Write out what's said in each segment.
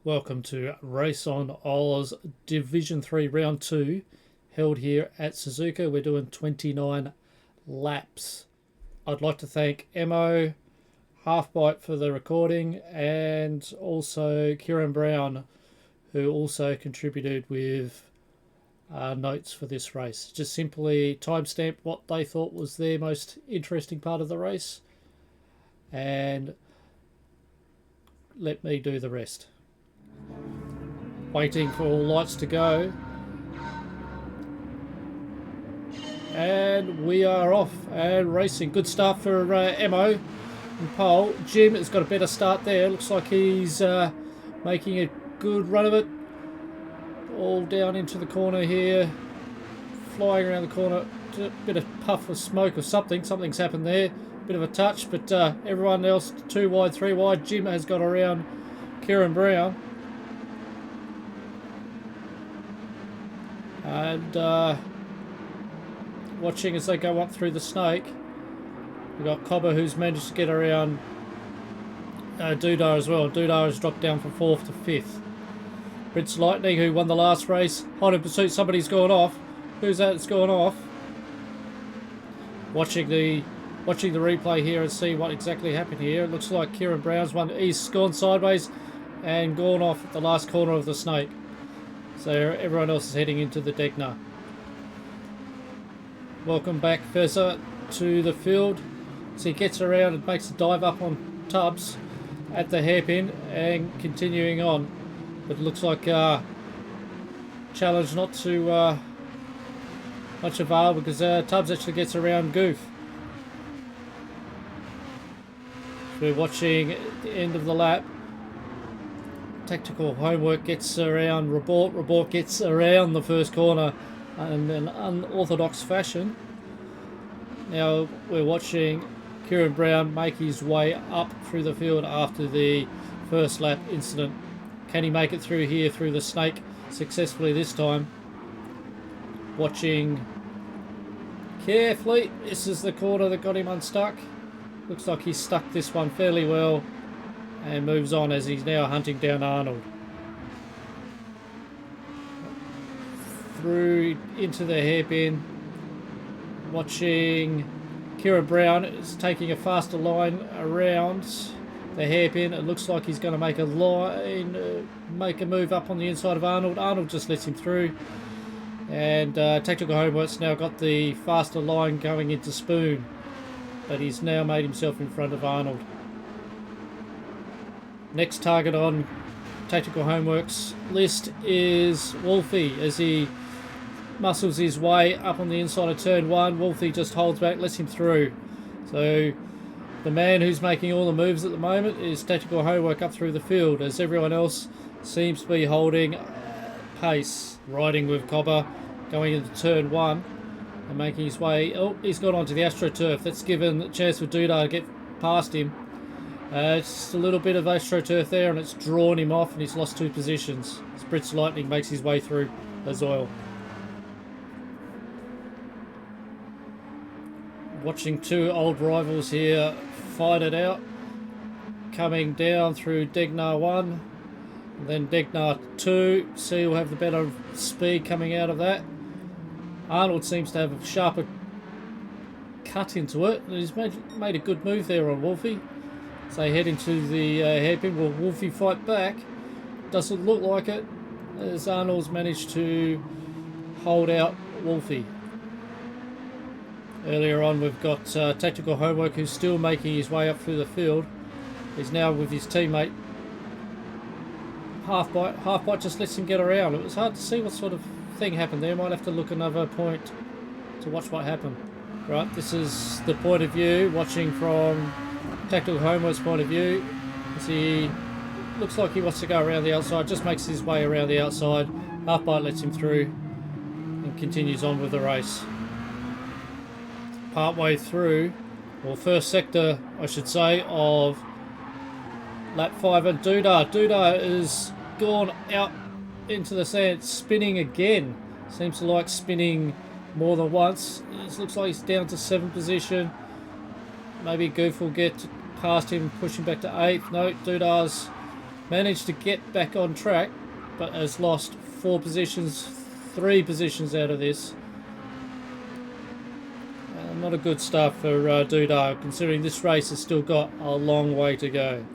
Welcome to Race on Oz Division 3 Round 2, held here at Suzuka. We're doing 29 laps. I'd like to thank Emmo, Half-Byte for the recording, and also Kieran Brown, who also contributed with notes for this race. Just simply timestamped what they thought was their most interesting part of the race, and let me do the rest. Waiting for all lights to go, and we are off and racing. Good start for Emmo and pole. Jim has got a better start there. Looks like he's making a good run of it. All down into the corner here, flying around the corner. A bit of puff of smoke or something. Something's happened there. Bit of a touch, but everyone else 2 wide, 3 wide. Jim has got around Kieran Brown. And watching as they go up through the snake, we've got Cobber, who's managed to get around Dudar as well. Dudar has dropped down from 4th to 5th. Prince Lightning, who won the last race, hot in pursuit. Somebody's gone off. Who's that that's gone off? Watching the replay here and see what exactly happened here. It looks like Kieran Brown's one. He's gone sideways and gone off at the last corner of the snake. So everyone else is heading into the Degner. Welcome back, Fezza, to the field. So he gets around and makes a dive up on Tubbs at the hairpin and continuing on. But it looks like challenge not to much avail, because Tubbs actually gets around Goof. So we're watching at the end of the lap. Tactical Homework gets around Report. Report gets around the first corner in an unorthodox fashion. Now we're watching Kieran Brown make his way up through the field after the first lap incident. Can he make it through here, through the snake, successfully this time? Watching carefully. This is the corner that got him unstuck. Looks like he's stuck this one fairly well, and moves on as he's now hunting down Arnold. Through into the hairpin. Watching Kieran Brown is taking a faster line around the hairpin. It looks like he's going to make a line, make a move up on the inside of Arnold. Arnold just lets him through. And Tactical Homework's now got the faster line going into Spoon. But he's now made himself in front of Arnold. Next target on Tactical Homework's list is Wolfie, as he muscles his way up on the inside of turn 1. Wolfie just holds back, lets him through. So the man who's making all the moves at the moment is Tactical Homework up through the field, as everyone else seems to be holding pace, riding with Cobber, going into turn 1 and making his way. Oh, he's got onto the AstroTurf. That's given a chance for Dudar to get past him. It's just a little bit of AstroTurf there, and it's drawn him off, and he's lost 2 positions. Prince Lightning makes his way through as oil. Watching 2 old rivals here fight it out. Coming down through Degnar 1, and then Degnar 2. See who'll have the better speed coming out of that. Arnold seems to have a sharper cut into it, and he's made a good move there on Wolfie. So they head into the hairpin. Will Wolfie fight back? Doesn't look like it, as Arnold's managed to hold out Wolfie. Earlier on, we've got Tactical Homework, who's still making his way up through the field. He's now with his teammate Half-Byte. Half-Byte just lets him get around. It was hard to see what sort of thing happened there. Might have to look another point to watch what happened. Right, this is the point of view, watching from Tactical Homework's point of view, as he looks like he wants to go around the outside, just makes his way around the outside. Half-Byte lets him through and continues on with the race. Partway through, or first sector I should say, of lap 5, and Dudar is gone out into the sand, spinning again. Seems to like spinning more than once. It looks like he's down to 7th position. Maybe Goof will get past him, push him back to 8th. No, Dudar's managed to get back on track, but has lost 3 positions out of this. Not a good start for Dudar, considering this race has still got a long way to go.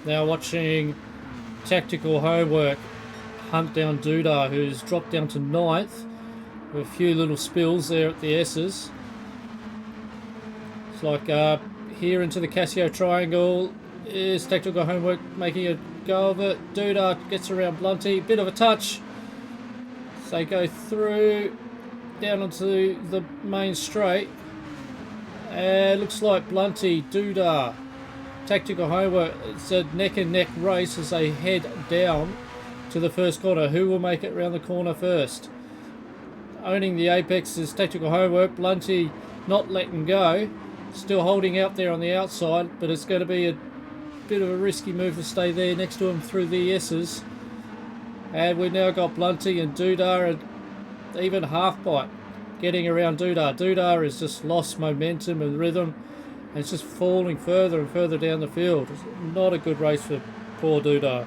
Now watching Tactical Homework hunt down Dudar, who's dropped down to 9th with a few little spills there at the S's. It's like here into the Casio Triangle is Tactical Homework making a go of it. Dudar gets around Blunty, bit of a touch. So they go through down onto the main straight. And looks like Blunty, Dudar, Tactical Homework, it's a neck and neck race as they head down to the first corner. Who will make it around the corner first? Owning the apex is Tactical Homework. Blunty not letting go, still holding out there on the outside, but it's going to be a bit of a risky move to stay there next to him through the S's. And we've now got Blunty and Dudar and even Half-Byte getting around Dudar. Dudar has just lost momentum and rhythm, and it's just falling further and further down the field. It's not a good race for poor Dudar.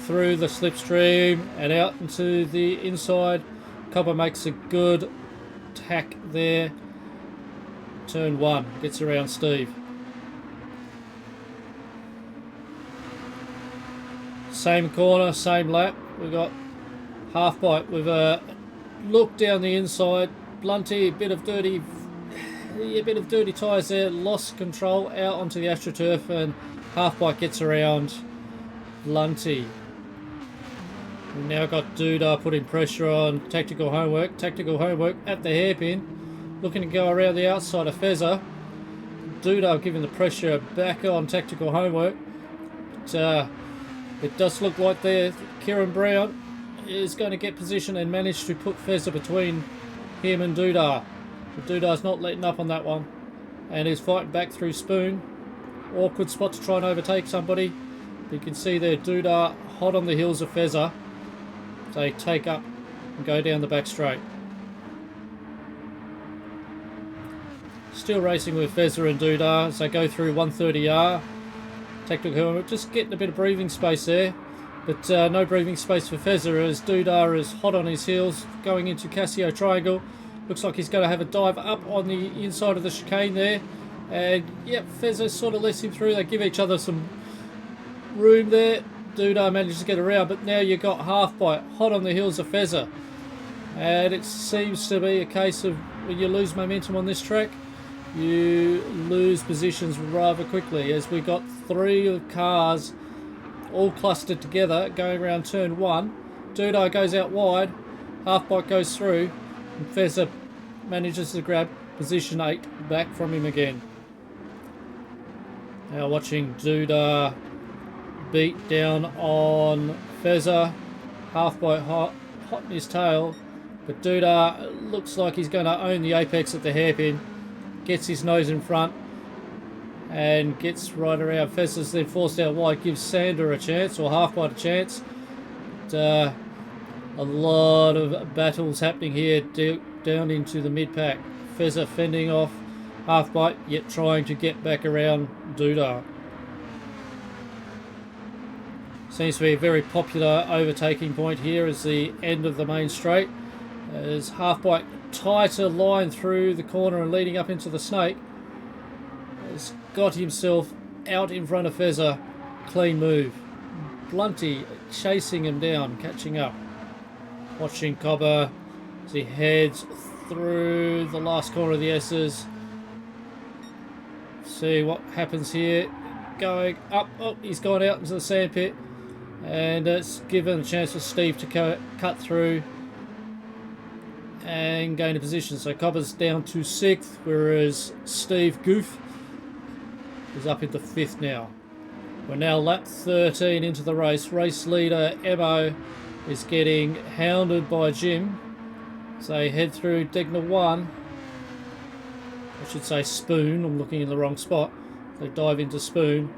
Through the slipstream and out into the inside. Copper makes a good tack there. Turn 1, gets around Steve. Same corner, same lap. We've got Half-Byte with a look down the inside. Blunty, a bit of dirty tyres there. Lost control out onto the AstroTurf, and Half-Byte gets around Blunty. We've now got Dudar putting pressure on Tactical Homework. Tactical Homework at the hairpin, looking to go around the outside of Fezzer. Dudar giving the pressure back on Tactical Homework. But, it does look like there Kieran Brown is going to get position and manage to put Fezzer between him and Dudar. But Dudar's not letting up on that one, and is fighting back through Spoon. Awkward spot to try and overtake somebody. You can see there Dudar hot on the heels of Fezzer. They take up and go down the back straight. Still racing with Fezzer and Dudar as they go through 130R. Tactical Homework just getting a bit of breathing space there, but no breathing space for Fezzer as Dudar is hot on his heels going into Casio Triangle. Looks like he's going to have a dive up on the inside of the chicane there, and yep, Fezzer sort of lets him through. They give each other some room there. Dudar manages to get around, but now you've got Half-Byte hot on the heels of Fezzer, and it seems to be a case of when you lose momentum on this track, you lose positions rather quickly, as we got 3 cars all clustered together going around turn 1. Dudar goes out wide, Half-Byte goes through, and Fezzer manages to grab position 8 back from him again. Now watching Dudar beat down on Fezzer. Half-Byte hot in his tail, but Dudar looks like he's going to own the apex at the hairpin. Gets his nose in front and gets right around. Fezzer's then forced out wide, gives Sander a chance, or Half-Byte a chance. But, a lot of battles happening here down into the mid-pack. Fezzer fending off Half-Byte, yet trying to get back around Dudar. Seems to be a very popular overtaking point here as the end of the main straight. As Half-Byte tighter line through the corner and leading up into the snake, has got himself out in front of Fezzer. Clean move. Blunty chasing him down, catching up. Watching Cobber as he heads through the last corner of the S's. See what happens here. Going up. Oh, he's gone out into the sandpit, and it's given a chance for Steve to cut through and gain a position. So Cobber's down to 6th, whereas Steve Goof is up into 5th now. We're now lap 13 into the race. Race leader Emmo is getting hounded by Jim. So they head through Degner 1. I should say Spoon. I'm looking in the wrong spot. They dive into Spoon.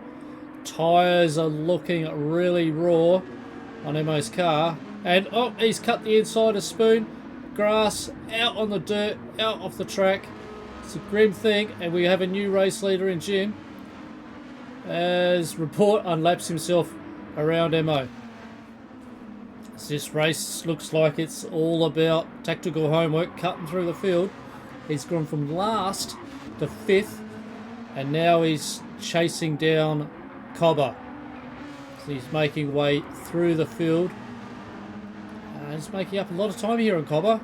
Tyres are looking really raw on Emmo's car. And, oh, he's cut the inside of Spoon. Grass out on the dirt, out off the track. It's a grim thing, and we have a new race leader in Jim, as Report unlaps himself around Emmo. This race looks like it's all about tactical homework, cutting through the field. He's gone from last to 5th, and now he's chasing down Cobber. So he's making way through the field. He's making up a lot of time here on Cobber.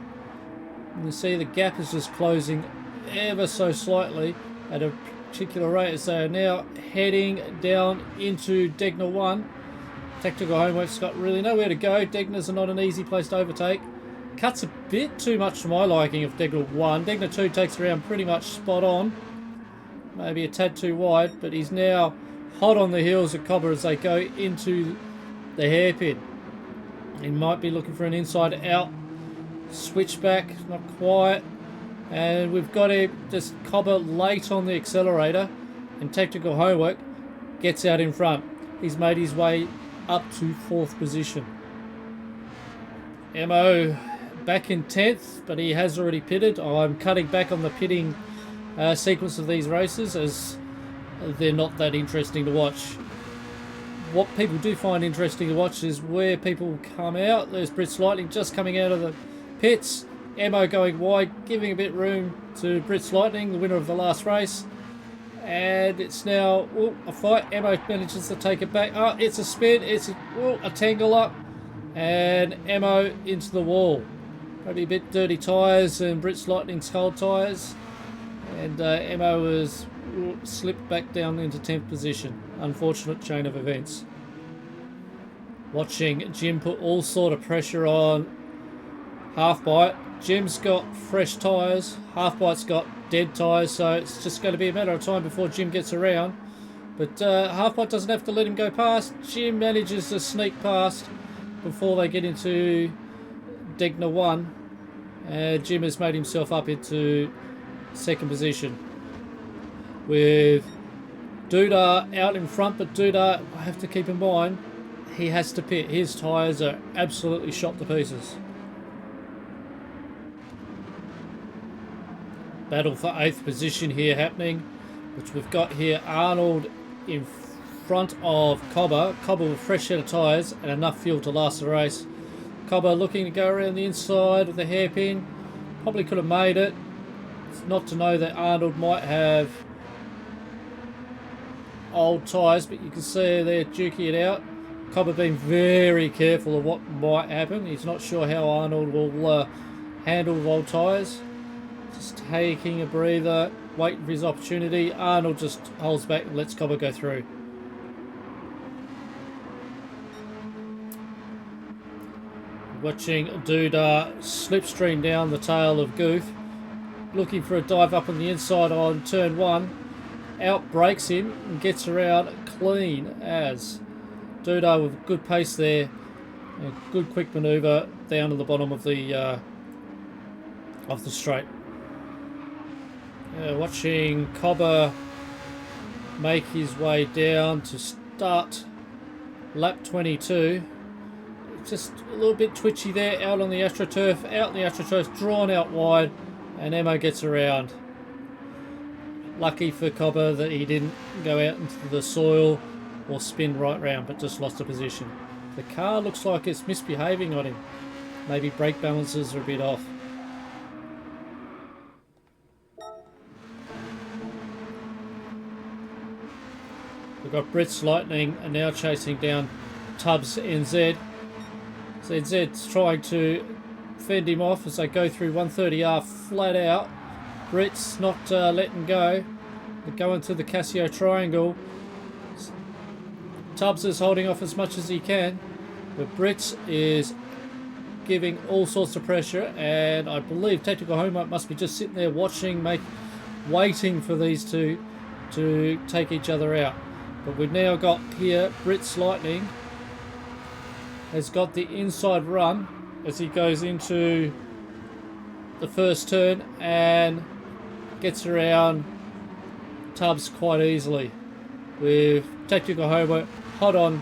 You can see the gap is just closing ever so slightly at a particular rate as they are now heading down into Degner 1. Tactical Homework's got really nowhere to go. Degners are not an easy place to overtake. Cuts a bit too much for my liking of Degner 1. Degner 2 takes around pretty much spot on. Maybe a tad too wide, but he's now hot on the heels of Cobber as they go into the hairpin. He might be looking for an inside out switchback, not quite. And we've got him just Cobber late on the accelerator, and Tactical Homework gets out in front. He's made his way up to 4th position. Emmo back in 10th, but he has already pitted. I'm cutting back on the pitting sequence of these races as they're not that interesting to watch. What people do find interesting to watch is where people come out. There's Brits Lightning just coming out of the pits. Emmo going wide, giving a bit room to Brits Lightning, the winner of the last race. And it's now a fight. Emmo manages to take it back. Oh, it's a spin. It's a tangle up. And Emmo into the wall. Probably a bit dirty tyres and Brits Lightning's cold tyres. And Emmo has slipped back down into 10th position. Unfortunate chain of events. Watching Jim put all sort of pressure on Half-Byte. Jim's got fresh tyres. Half-Byte's got dead tyres, so it's just going to be a matter of time before Jim gets around. But Half-Byte doesn't have to let him go past. Jim manages to sneak past before they get into Degner 1. Jim has made himself up into 2nd position. With Dudar out in front, but Dudar, I have to keep in mind, he has to pit. His tyres are absolutely shot to pieces. Battle for 8th position here happening, which we've got here Arnold in front of Cobber. Cobber with fresh set of tyres and enough fuel to last the race. Cobber looking to go around the inside of the hairpin. Probably could have made it. It's not to know that Arnold might have old tyres, but you can see they're duking it out. Cobber being very careful of what might happen. He's not sure how Arnold will handle old tyres. Just taking a breather, waiting for his opportunity. Arnold just holds back and lets Cobber go through. Watching Dudar slipstream down the tail of Goof. Looking for a dive up on the inside on turn 1. Out breaks him and gets around clean as Dudar with good pace there. A good quick manoeuvre down to the bottom of the straight. Watching Cobber make his way down to start lap 22. Just a little bit twitchy there out on the AstroTurf. Out in the AstroTurf, drawn out wide, and Emmo gets around. Lucky for Cobber that he didn't go out into the soil or spin right round, but just lost a position. The car looks like it's misbehaving on him. Maybe brake balances are a bit off. We've got Brits Lightning and now chasing down Tubbs NZ. ZZ's trying to fend him off as they go through 130R flat out. Brits not letting go. They're going through the Casio triangle. Tubbs is holding off as much as he can, but Brits is giving all sorts of pressure, and I believe Tactical Homework must be just sitting there watching, waiting for these two to take each other out. But we've now got here Brits Lightning has got the inside run as he goes into the first turn and gets around Tubbs quite easily, with Tactical Homework hot on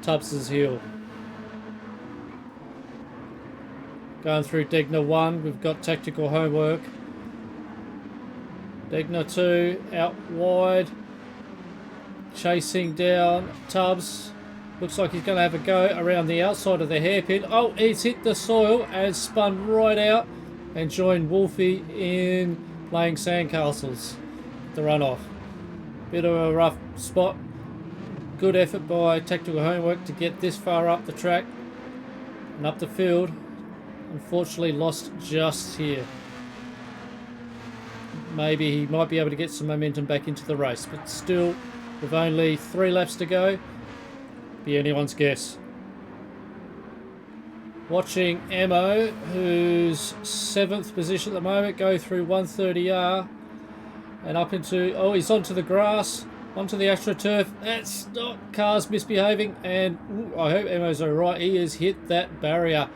Tubbs' heel. Going through Degner 1, we've got Tactical Homework Degner 2 out wide. Chasing down Tubbs. Looks like he's going to have a go around the outside of the hairpin. Oh, he's hit the soil and spun right out and joined Wolfie in playing sandcastles. The runoff. Bit of a rough spot. Good effort by Tactical Homework to get this far up the track and up the field. Unfortunately lost just here. Maybe he might be able to get some momentum back into the race, but still with only 3 laps to go, be anyone's guess. Watching Emmo, who's 7th position at the moment, go through 130R and up into, oh, he's onto the grass, onto the AstroTurf. That's not, cars misbehaving, and ooh, I hope Emmo's alright. He has hit that barrier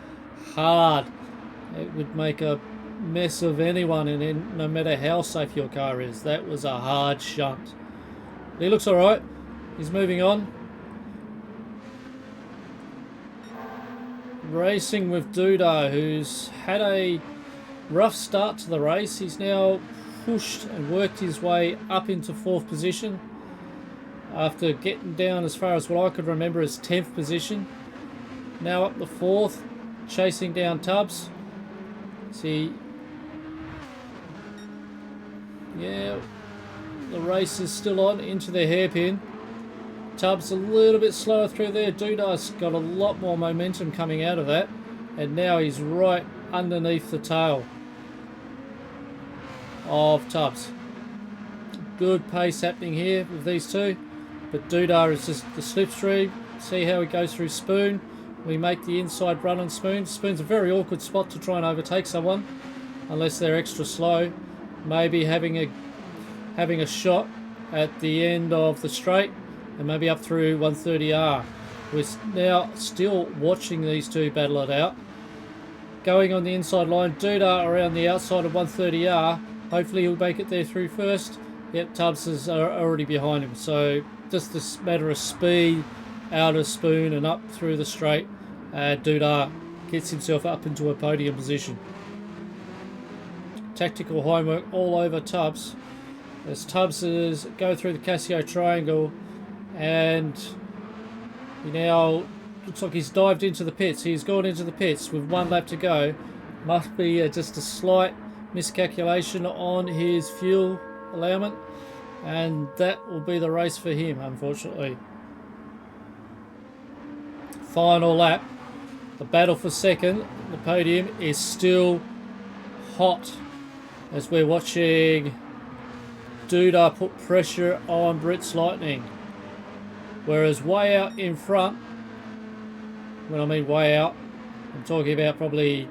hard. It would make a mess of anyone, and no matter how safe your car is. That was a hard shunt. He looks alright. He's moving on. Racing with Duda, who's had a rough start to the race. He's now pushed and worked his way up into 4th position after getting down as far as what I could remember as 10th position. Now up to 4th, chasing down Tubbs. See, yeah, the race is still on into the hairpin. Tubbs a little bit slower through there. Duda's got a lot more momentum coming out of that, and now he's right underneath the tail of Tubbs. Good pace happening here with these two, but Duda is just the slipstream. See how he goes through Spoon. We make the inside run on Spoon. Spoon's a very awkward spot to try and overtake someone unless they're extra slow. Maybe having a shot at the end of the straight and maybe up through 130R. We're now still watching these two battle it out. Going on the inside line, Duda around the outside of 130R. Hopefully he'll make it there through first. Yep, Tubbs is already behind him. So just this matter of speed out of Spoon and up through the straight. Duda gets himself up into a podium position. Tactical Homework all over Tubbs as Tubbs is go through the Casio triangle, and he now looks like he's dived into the pits. He's gone into the pits with 1 lap to go. Must be just a slight miscalculation on his fuel allowance, and that will be the race for him, unfortunately. Final lap. The battle for second, the podium, is still hot as we're watching Duda put pressure on Brit's Lightning. Whereas way out in front, when I mean way out, I'm talking about probably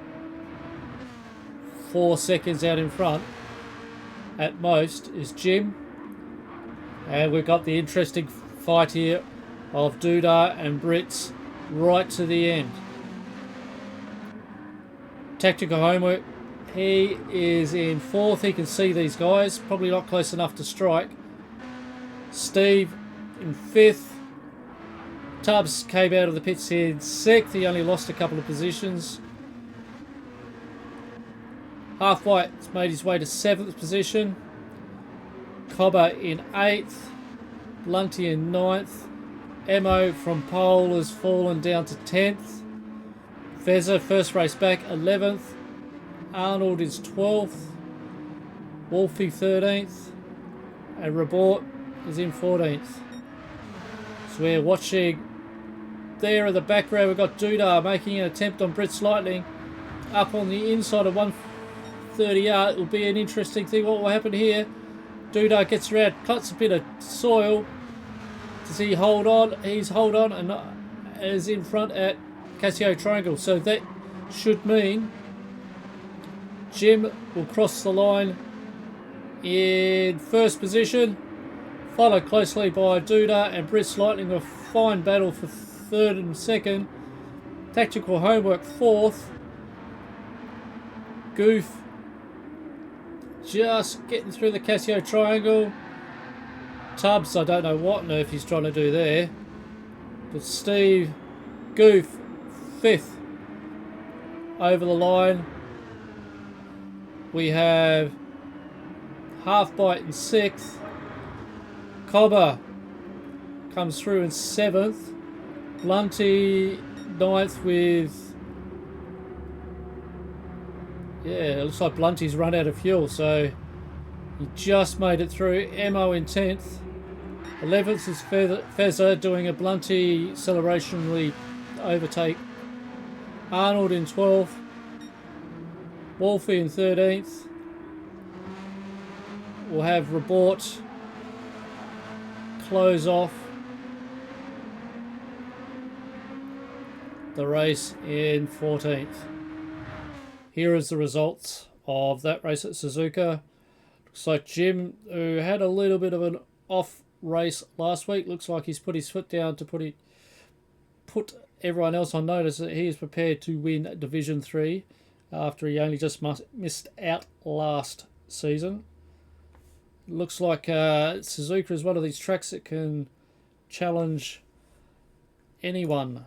4 seconds out in front at most, is Jim. And we've got the interesting fight here of Duda and Brits right to the end. Tactical Homework, he is in 4th. He can see these guys, probably not close enough to strike. Steve in 5th. Tubbs came out of the pits in 6th. He only lost a couple of positions. Half-Byte's made his way to 7th position. Cobber in 8th. Lunty in 9th. Emmo from pole has fallen down to 10th. Fezza, first race back, 11th. Arnold is 12th. Wolfie 13th. And Rabort is in 14th. So we're watching there in the background. We've got Duda making an attempt on Brit's Lightning up on the inside of 130R. It will be an interesting thing what will happen here. Duda gets around, cuts a bit of soil. Does he hold on? He's hold on and is in front at Casio Triangle. So that should mean Jim will cross the line in 1st position, followed closely by Duda and Brit's Lightning. A fine battle for 3rd and 2nd. Tactical Homework 4th. Goof just getting through the Casio Triangle. Tubbs, I don't know what on earth he's trying to do there. But Steve, Goof, 5th over the line. We have Half-Byte in 6th. Cobber comes through in 7th. Blunty 9th with... Yeah, it looks like Blunty's run out of fuel, so he just made it through. Emmo in 10th. 11th is Fezzer doing a Blunty celebrationally overtake. Arnold in 12th. Wolfie in 13th. We'll have Report close off the race in 14th. Here is the results of that race at Suzuka. Looks like Jim, who had a little bit of an off race last week, looks like he's put his foot down to put everyone else on notice that he is prepared to win Division 3 after he only just missed out last season. Looks like Suzuka is one of these tracks that can challenge anyone.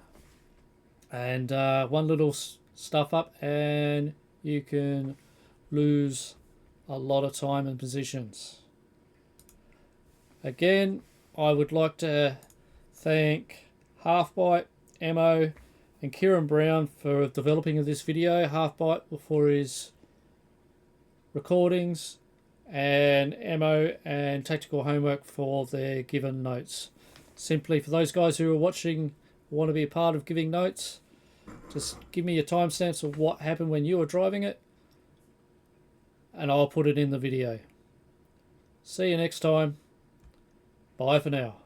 And one little stuff up and you can lose a lot of time and positions. Again, I would like to thank Half-Byte, Emmo and Kieran Brown for developing of this video. Half-Byte for his recordings, and Emmo and Tactical Homework for their given notes. Simply for those guys who are watching, want to be a part of giving notes, just give me your timestamps of what happened when you were driving it and I'll put it in the video. See you next time. Bye for now.